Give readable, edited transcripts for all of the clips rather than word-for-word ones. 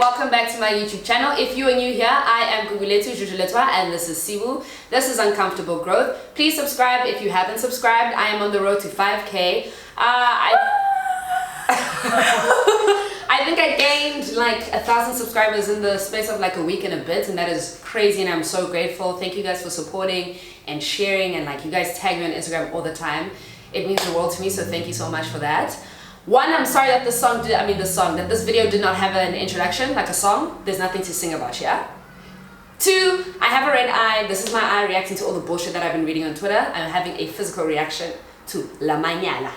welcome back to my YouTube channel. If you are new here, I am Guguletu Jujuletwa and this is Sibu. This is Uncomfortable Growth. Please subscribe if you haven't subscribed. I am on the road to 5K. I think I gained like 1,000 subscribers in the space of like a week and a bit, and that is crazy and I'm so grateful. Thank you guys for supporting and sharing, and like you guys tag me on Instagram all the time. It means the world to me, so thank you so much for that. One, I'm sorry that this video did not have an introduction, like a song. There's nothing to sing about here. Two, I have a red eye. This is my eye reacting to all the bullshit that I've been reading on Twitter. I'm having a physical reaction to La Mañana.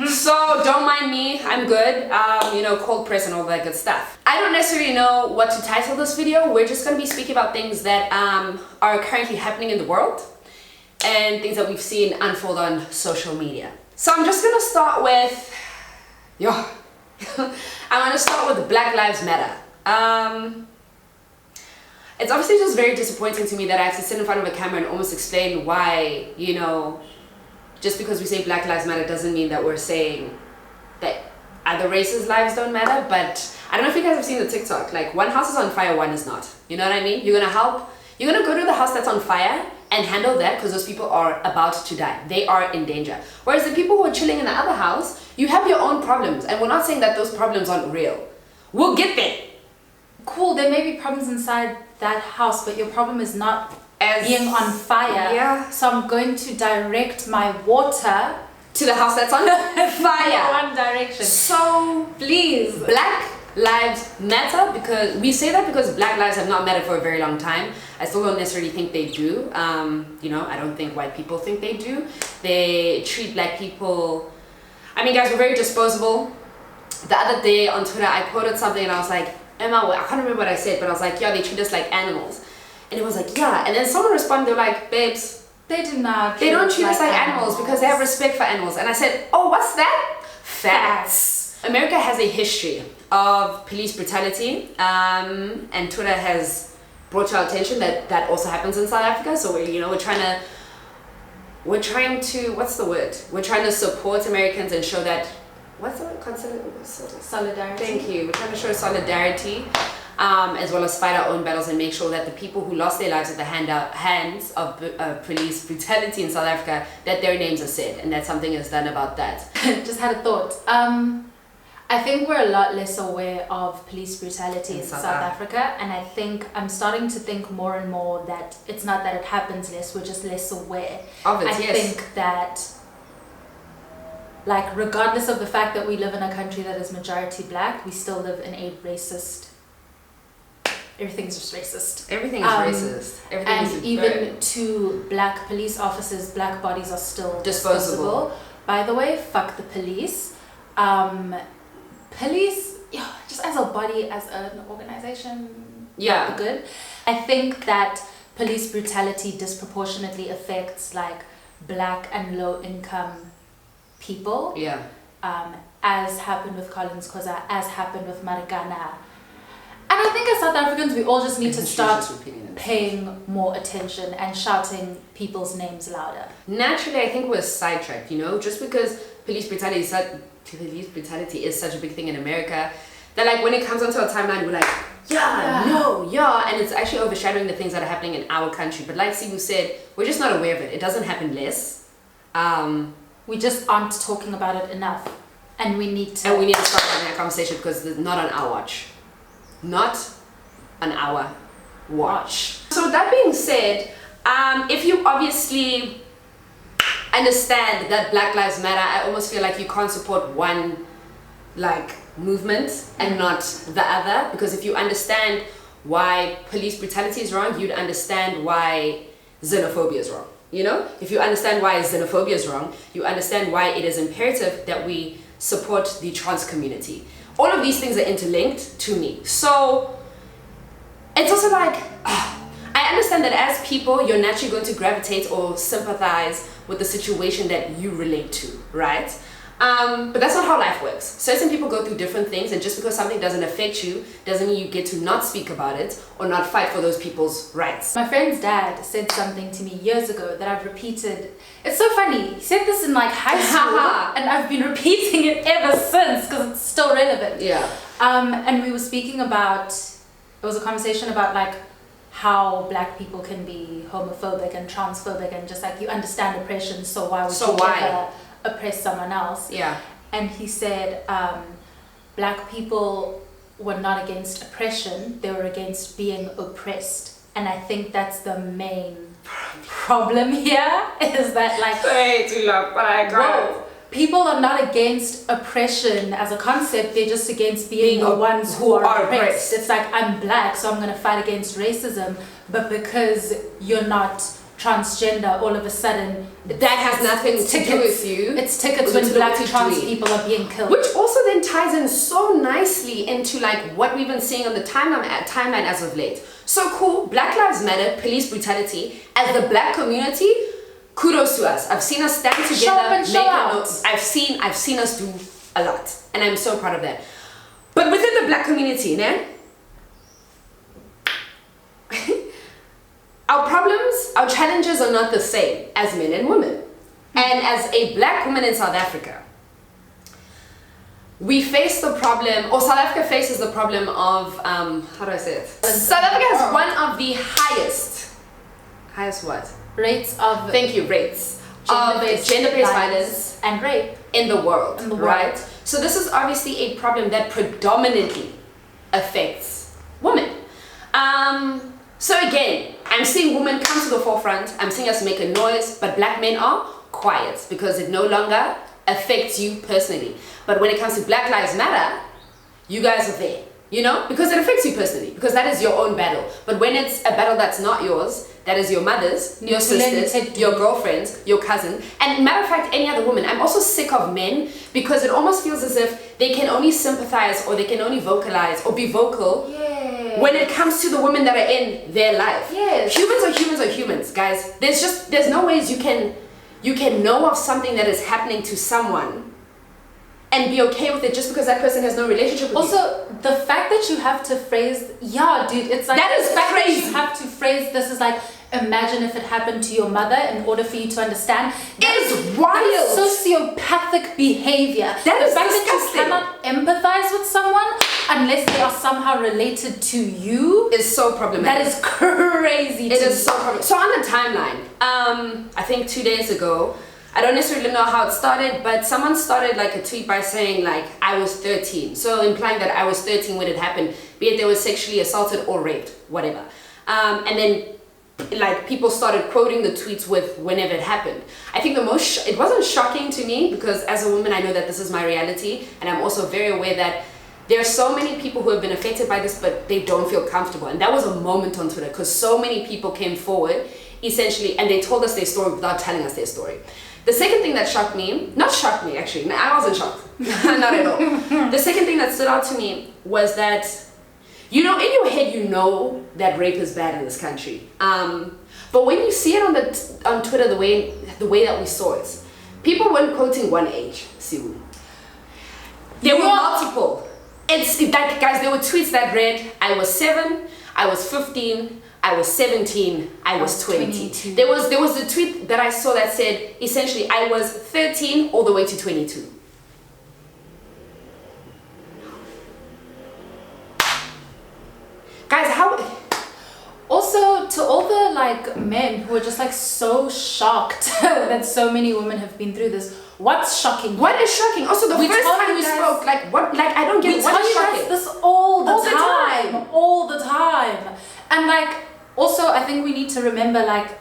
So don't mind me, I'm good. You know, cold press and all that good stuff. I don't necessarily know what to title this video. We're just going to be speaking about things that are currently happening in the world and things that we've seen unfold on social media. So I'm just gonna start with, I'm gonna start with Black Lives Matter. It's obviously just very disappointing to me that I have to sit in front of a camera and almost explain why, you know, just because we say Black Lives Matter doesn't mean that we're saying that other races' lives don't matter. But I don't know if you guys have seen the TikTok, like one house is on fire, one is not. You know what I mean? You're gonna go to the house that's on fire and handle that because those people are about to die. They are in danger. Whereas the people who are chilling in the other house, you have your own problems. And we're not saying that those problems aren't real. We'll get there. Cool, there may be problems inside that house, but your problem is not being on fire. Yeah. So I'm going to direct my water to the house that's on fire. One direction. So please. Black Lives Matter, because we say that because Black lives have not mattered for a very long time. I still don't necessarily think they do. You know, I don't think white people think they do. They treat black people, I mean, guys, we're very disposable. The other day on Twitter, I quoted something and I was like, Emma, I can't remember what I said, but I was like, yeah, they treat us like animals. And it was like, yeah. And then someone responded, they were like, babes, they do not. They don't treat us like animals because they have respect for animals. And I said, oh, what's that? Facts. America has a history of police brutality, and Twitter has brought to our attention that that also happens in South Africa. So we're trying to what's the word? We're trying to support Americans and show that solidarity. Thank you. We're trying to show solidarity, as well as fight our own battles and make sure that the people who lost their lives at the hands of police brutality in South Africa, that their names are said and that something is done about that. Just had a thought. I think we're a lot less aware of police brutality in South Africa, and I think I'm starting to think more and more that it's not that it happens less, we're just less aware of it. I think that, like, regardless of the fact that we live in a country that is majority black, we still live in a racist, everything's just racist. Everything is racist. Everything and even to black police officers, black bodies are still disposable. By the way, fuck the police. Police, just as a body, as an organization, not good. I think that police brutality disproportionately affects like black and low income people. Yeah. As happened with Collins Koza, as happened with Marikana. And I think as South Africans, we all just need to start paying more attention and shouting people's names louder. Naturally, I think we're sidetracked, you know, just because police brutality is such a big thing in America, that like when it comes onto our timeline, we're like, and it's actually overshadowing the things that are happening in our country. But like Sibu said, we're just not aware of it. It doesn't happen less. We just aren't talking about it enough, and we need to start having that conversation because it's not on our watch. Not on our watch. So with that being said, if you obviously understand that Black Lives Matter, I almost feel like you can't support one like movement and not the other, because if you understand why police brutality is wrong, you'd understand why xenophobia is wrong. You know, if you understand why xenophobia is wrong, you understand why it is imperative that we support the trans community. All of these things are interlinked to me. So it's also like, I understand that as people, you're naturally going to gravitate or sympathize with the situation that you relate to, right? But that's not how life works. Certain people go through different things, and just because something doesn't affect you doesn't mean you get to not speak about it or not fight for those people's rights. My friend's dad said something to me years ago that I've repeated. It's so funny. He said this in like high school and I've been repeating it ever since because it's still relevant. Yeah. And we were speaking about, it was a conversation about like how black people can be homophobic and transphobic and just like you understand oppression, so why would you ever oppress someone else? Yeah. And he said black people were not against oppression, they were against being oppressed. And I think that's the main problem here, is that like, way too long, but I got it. People are not against oppression as a concept, they're just against being the ones who are oppressed. It's like, I'm black, so I'm going to fight against racism, but because you're not transgender, all of a sudden that has nothing to do with you. It's tickets when black trans people are being killed. Which also then ties in so nicely into like what we've been seeing on the timeline as of late. So cool, Black Lives Matter, police brutality. As the black community, kudos to us. I've seen us stand together, show up and show out. I've seen us do a lot, and I'm so proud of that. But within the black community, our problems, our challenges are not the same as men and women. And as a black woman in South Africa, we face the problem, or South Africa faces the problem of, how do I say it? South Africa has one of the highest what? Rates of... Thank you, rates of gender-based violence and rape in the world, right? So this is obviously a problem that predominantly affects women. So again, I'm seeing women come to the forefront, I'm seeing us make a noise, but black men are quiet because it no longer affects you personally. But when it comes to Black Lives Matter, you guys are there, you know, because it affects you personally, because that is your own battle. But when it's a battle that's not yours, that is your mother's, your sister's, your girlfriend's, your cousin, and matter of fact, any other woman. I'm also sick of men because it almost feels as if they can only sympathize or they can only vocalize or be vocal when it comes to the women that are in their life. Yes. Humans are humans, guys. There's no ways you can know of something that is happening to someone and be okay with it just because that person has no relationship with you. Also, the fact that you have to phrase, dude, it's like that is crazy. That you have to phrase this is like, imagine if it happened to your mother in order for you to understand. That is wild. Sociopathic behavior. That is fact disgusting. That you cannot empathize with someone unless they are somehow related to you is so problematic. That is crazy. It is so problematic. So on the timeline, I think 2 days ago, I don't necessarily know how it started, but someone started like a tweet by saying like I was 13, so implying that I was 13 when it happened, be it they were sexually assaulted or raped, whatever. And then like people started quoting the tweets with whenever it happened. I think it wasn't shocking to me because as a woman I know that this is my reality, and I'm also very aware that there are so many people who have been affected by this but they don't feel comfortable. And that was a moment on Twitter because so many people came forward essentially and they told us their story without telling us their story. The second thing that not shocked me actually, I wasn't shocked, not at all. The second thing that stood out to me was that, you know, in your head you know that rape is bad in this country. But when you see it on Twitter the way that we saw it, people weren't quoting one age, Siwu. There were multiple. It's like, guys, there were tweets that read, I was 7, I was 15, I was 17, I was 20. There was a tweet that I saw that said, essentially, I was 13 all the way to 22. Guys, how... Also, to all the like men who are just like so shocked that so many women have been through this, what's shocking? What is shocking? Also, the first time we spoke, like what? Like I don't get what is shocking. This all the time, and like also I think we need to remember like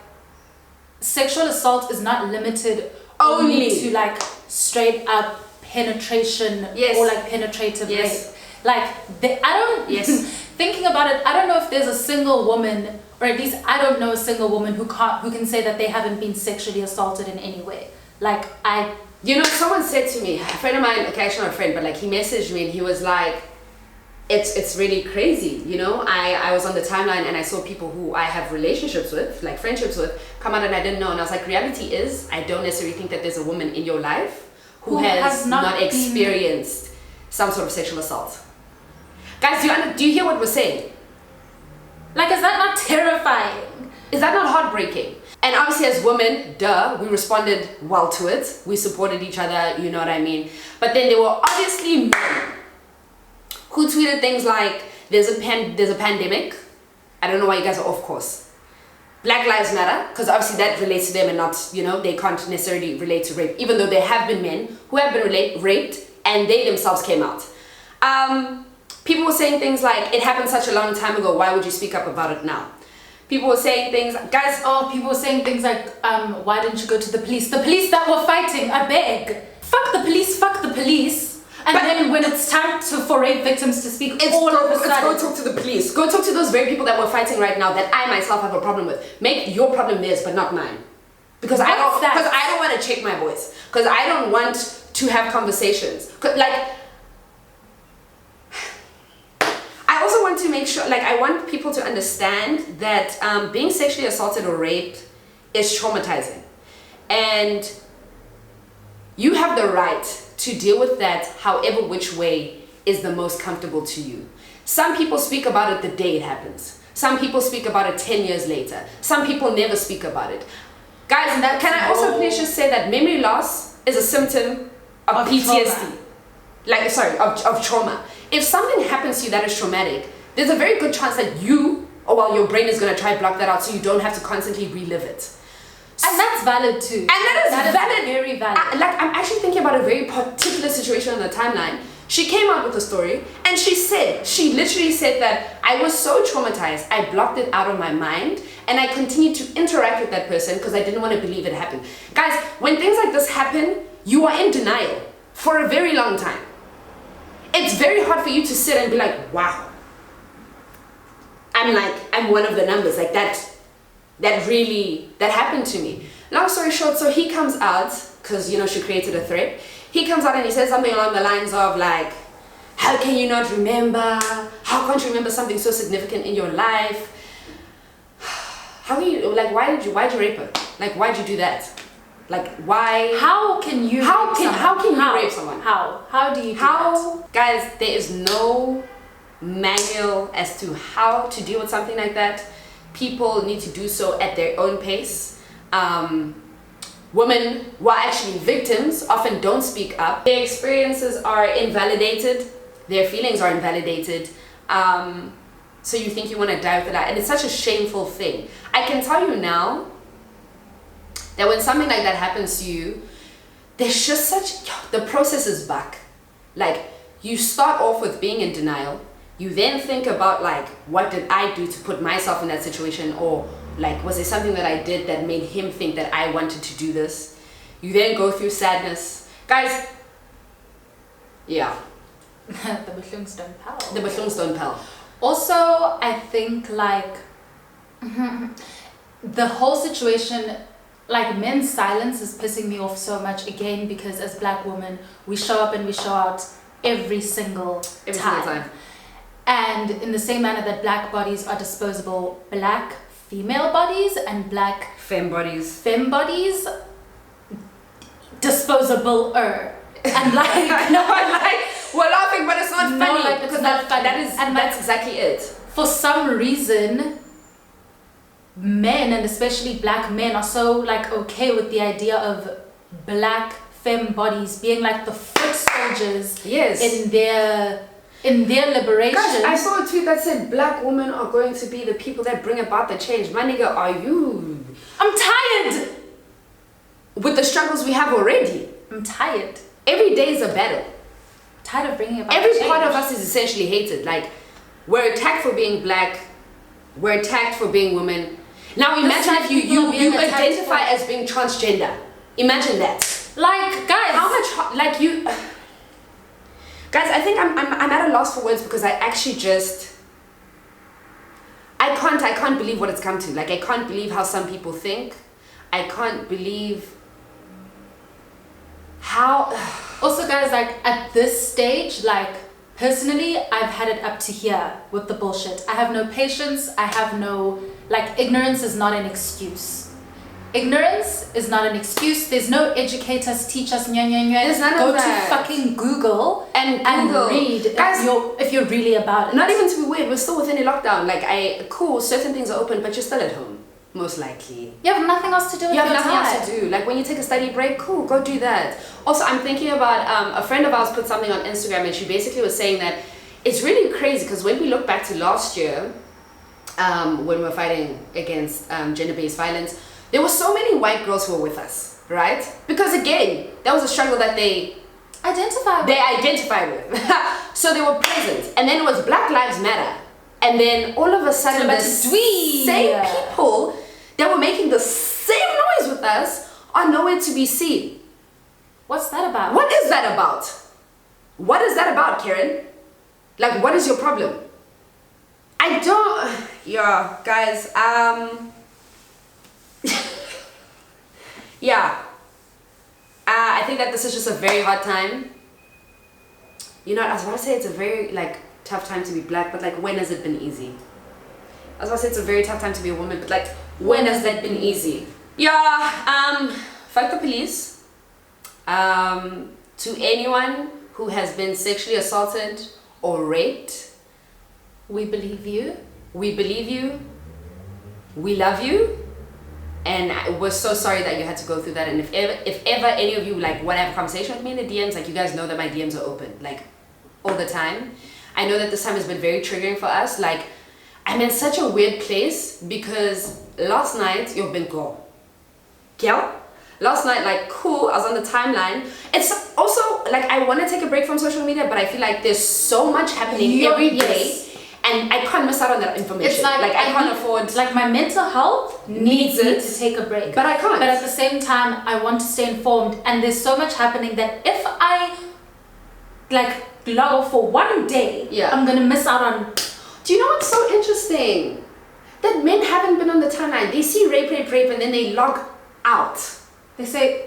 sexual assault is not limited only to like straight up penetration or like penetrative rape. Like thinking about it, I don't know if there's a single woman, or at least I don't know a single woman who can say that they haven't been sexually assaulted in any way. Like you know, someone said to me, a friend of mine, okay, actually not a friend, but like he messaged me and he was like, it's really crazy, you know. I was on the timeline and I saw people who I have relationships with, like friendships with, come out and I didn't know. And I was like, reality is, I don't necessarily think that there's a woman in your life who has not experienced some sort of sexual assault. Guys, do you hear what we're saying? Like, is that not terrifying? Is that not heartbreaking? And obviously as women, we responded well to it. We supported each other, you know what I mean? But then there were obviously men who tweeted things like, there's a pandemic. I don't know why you guys are off course. Black Lives Matter, because obviously that relates to them and not, you know, they can't necessarily relate to rape, even though there have been men who have been raped and they themselves came out. People were saying things like, it happened such a long time ago, why would you speak up about it now? People were saying things, guys. Oh, people were saying things like, why didn't you go to the police? The police that were fighting, I beg. Fuck the police, fuck the police. And then when it's time for rape victims to speak, all of a sudden, go talk to the police. Go talk to those very people that were fighting right now that I myself have a problem with. Make your problem theirs, but not mine. Because I don't want to check my voice. Because I don't want to have conversations. Like, I also want to make sure, like, I want people to understand that being sexually assaulted or raped is traumatizing. And you have the right to deal with that however which way is the most comfortable to you. Some people speak about it the day it happens. Some people speak about it 10 years later. Some people never speak about it. Guys, can I also please just say that memory loss is a symptom of PTSD. Trauma. Of trauma. If something happens to you that is traumatic, there's a very good chance that your brain is going to try to block that out so you don't have to constantly relive it. And that's valid too. And that is valid. Very valid. I'm actually thinking about a very particular situation on the timeline. She came out with a story and she literally said that I was so traumatized, I blocked it out of my mind and I continued to interact with that person because I didn't want to believe it happened. Guys, when things like this happen, you are in denial for a very long time. It's very hard for you to sit and be like, wow, I'm one of the numbers, like that happened to me. Long story short, so he comes out, because, you know, she created a thread. He comes out and he says something along the lines of like, how can you not remember? How can't you remember something so significant in your life? How can you, like, why'd you rape her? Like, why'd you do that? Like, why? How can you rape someone? How do you do that? Guys, there is no manual as to how to deal with something like that. People need to do so at their own pace. Women who are actually victims often don't speak up. Their experiences are invalidated. Their feelings are invalidated. So you think you want to die with that. And it's such a shameful thing. I can tell you now that when something like that happens to you, there's just the process is back. Like, you start off with being in denial. You then think about, like, what did I do to put myself in that situation? Or, like, was there something that I did that made him think that I wanted to do this? You then go through sadness. Guys, yeah. The Buhlungs don't pal. The Buhlungs don't pal. Also, I think, like, the whole situation, like, men's silence is pissing me off so much, again, because as black women, we show up and we show out every single time. And in the same manner that black bodies are disposable, black female bodies and black femme bodies disposable-er. And like, no, like, we're laughing, but it's not funny. Like, because that's exactly it. For some reason, men, and especially black men, are so, like, okay with the idea of black femme bodies being like the foot soldiers. Yes. in their liberation. Guys, I saw a tweet that said black women are going to be the people that bring about the change. My nigga, are you? I'm tired with the struggles we have already. I'm tired. Every day is a battle. Tired of bringing about every change. Part of us is essentially hated. Like, we're attacked for being black, we're attacked for being women. Now imagine if you identify as being transgender. Imagine that. Like, guys, how much, like, you guys, I think I'm at a loss for words, because I actually just I can't believe what it's come to. Like, I can't believe how some people think. I can't believe how. Also, guys, like, at this stage, like, personally, I've had it up to here with the bullshit. I have no patience. I have no, like, ignorance is not an excuse. Ignorance is not an excuse. There's no educate us, teach us, There's none Go of that. to fucking Google and read. Guys, if you're really about it. Not even to be weird, we're still within a lockdown. Like, cool, certain things are open, but you're still at home, most likely. You have nothing else to do with You have your nothing time. else to do. Like, when you take a study break, cool, go do that. Also, I'm thinking about, a friend of ours put something on Instagram, and she basically was saying that it's really crazy because when we look back to last year, when we were fighting against gender-based violence, there were so many white girls who were with us, right? Because again, that was a struggle that they identified with. So they were present. And then it was Black Lives Matter. And then all of a sudden, the same people that were making the same noise with us are nowhere to be seen. What's that about? What is that about? What is that about, Karen? Like, what is your problem? I don't... Yeah, guys, yeah. I think that this is just a very hard time. You know, I was about to say it's a very, like, tough time to be black, but, like, when has it been easy? I was about to say it's a very tough time to be a woman, but, like, when has that been easy? Yeah, fuck the police. To anyone who has been sexually assaulted or raped, we believe you. We believe you. We love you. And we're so sorry that you had to go through that. And if ever any of you like want to have a conversation with me in the DMs, like, you guys know that my DMs are open, like, all the time. I know that this time has been very triggering for us. Like, I'm in such a weird place because last night you've been cool. Yeah? Last night, like, cool, I was on the timeline. It's also, like, I want to take a break from social media, but I feel like there's so much happening every day. And I can't miss out on that information. It's like I can't afford... Like, my mental health needs me to take a break. But I can't. But at the same time, I want to stay informed. And there's so much happening that if I, like, log off for one day, I'm going to miss out on... Do you know what's so interesting? That men haven't been on the timeline. They see rape, and then they log out. They say...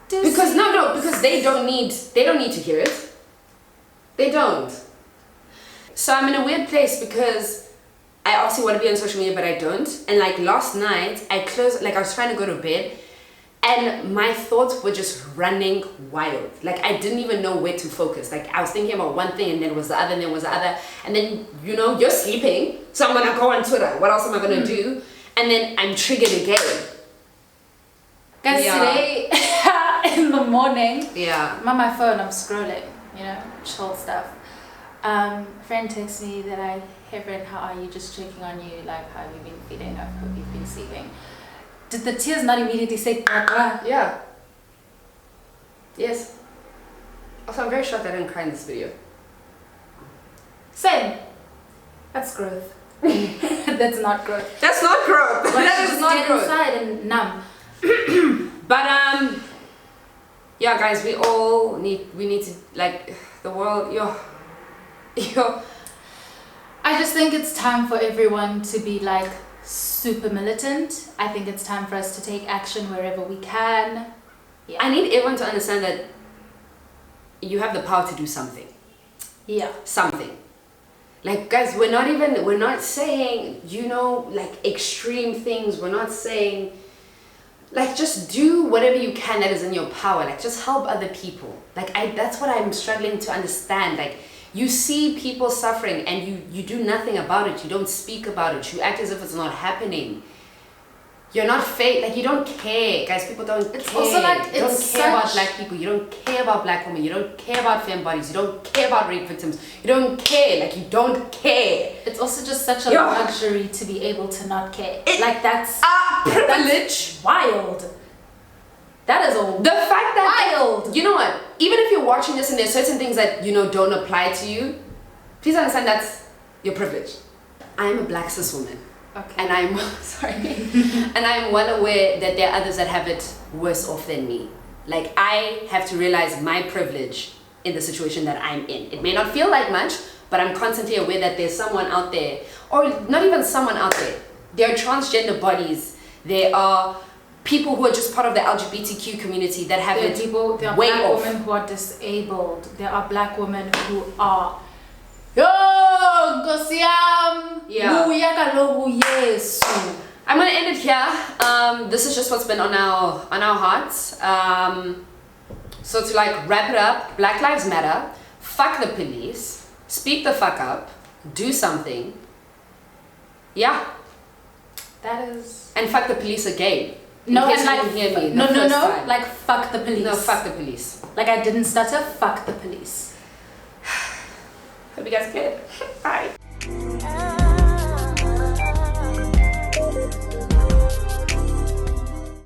Because, because they don't need to hear it. They don't. So I'm in a weird place because I obviously want to be on social media, but I don't. And like last night, I was trying to go to bed and my thoughts were just running wild. Like, I didn't even know where to focus. Like, I was thinking about one thing and then it was the other and then it was the other. And then, you know, you're sleeping. So I'm going to go on Twitter. What else am I going to do? And then I'm triggered again. Guys, today in the morning, I'm on my phone, I'm scrolling, you know, chill stuff. Friend texts me that hey friend, how are you? Just checking on you, like, how have you been feeling? I hope you've been sleeping. Did the tears not immediately say Papa? Yeah. Yes. Also, I'm very shocked I didn't cry in this video. Same. That's growth. That's not growth. That's not growth. But that is not growth. Inside and numb. But yeah, guys, we need to, like, the world, I just think it's time for everyone to be like super militant. I think it's time for us to take action wherever we can. Yeah. I need everyone to understand that you have the power to do something. Yeah. Something. Like, guys, we're not saying, you know, like, extreme things. We're not saying, like, just do whatever you can that is in your power. Like, just help other people. Like, that's what I'm struggling to understand. Like, you see people suffering and you do nothing about it. You don't speak about it. You act as if it's not happening. You're not like, you don't care. Guys, people don't care. Also like, you don't care about black people. You don't care about black women. You don't care about femme bodies. You don't care about rape victims. You don't care. Like, you don't care. It's also just such a luxury to be able to not care. Like, that's a privilege. That's wild. That is the fact that wild. You know what? Even if you're watching this and there's certain things that, you know, don't apply to you, please understand that's your privilege. I'm a black cis woman. Okay. And I'm sorry. And I'm well aware that there are others that have it worse off than me. Like, I have to realize my privilege in the situation that I'm in. It may not feel like much, but I'm constantly aware that there's someone out there, or not even someone out there. There are transgender bodies. There are people who are just part of the LGBTQ community that have it there are way black off. women who are disabled. There are black women who are I'm gonna end it here. This is just what's been on our hearts. So to, like, wrap it up, Black Lives Matter. Fuck the police. Speak the fuck up. Do something. Yeah. That is. And fuck the police again. No, and like, hear me no, like, fuck the police. No, fuck the police. Like, I didn't stutter, fuck the police. Hope you guys are good. Bye.